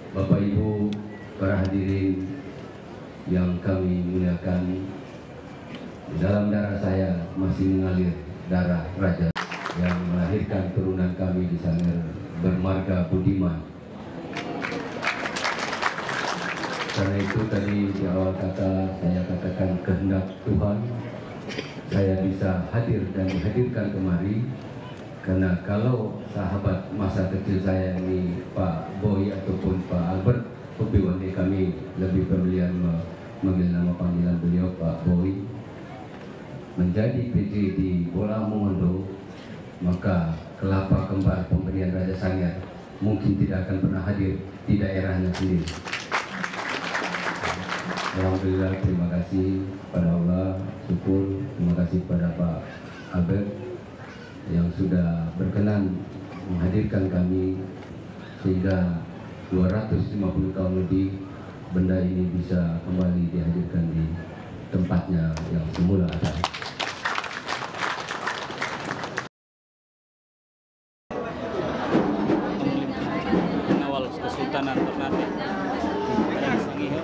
Bapak Ibu, para hadirin yang kami muliakan, di dalam darah saya masih mengalir darah Raja yang melahirkan turunan kami di Sangir bermarga budiman. Karena itu tadi di awal kata saya katakan kehendak Tuhan saya bisa hadir dan dihadirkan kemari, karena kalau sahabat masa kecil saya ini Pak Boy ataupun Pak Albert Pupiwandi, kami lebih berlian memanggil nama panggilan beliau Pak Boy, menjadi PJ di Bola Mongondo, maka kelapa kembar pemberian Raja Sangir mungkin tidak akan pernah hadir di daerahnya sendiri. Alhamdulillah, terima kasih pada Allah, syukur, terima kasih pada Pak Albert yang sudah berkenan menghadirkan kami sehingga 250 tahun lebih benda ini bisa kembali dihadirkan di tempatnya yang semula ada. Pengawal Kesultanan Ternate dan Sangihe,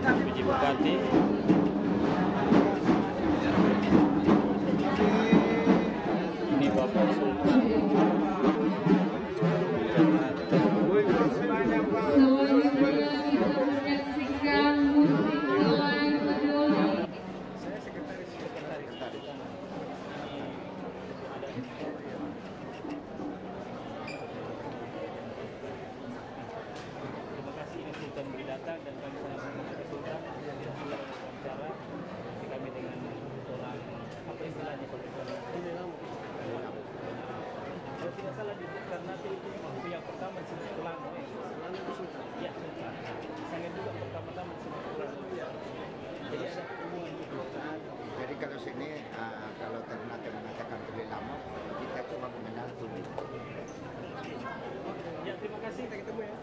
Puji Bupati, ini Bapak Sultan. Sultan beri datang dan kami sangat menghormati Sultan wawancara kami dengan orang apa istilahnya kalau tidak salah di Ternate itu waktu yang pertama disebut Tulang ya Sultan Sangir juga pertama-tama disebut Tulang jadi ada hubungan itu. Jadi kalau sini kalau Ternate mengatakan Tuli Lama, kita cuma mengenal Tuli. Ya terima kasih, kita ketemu ya.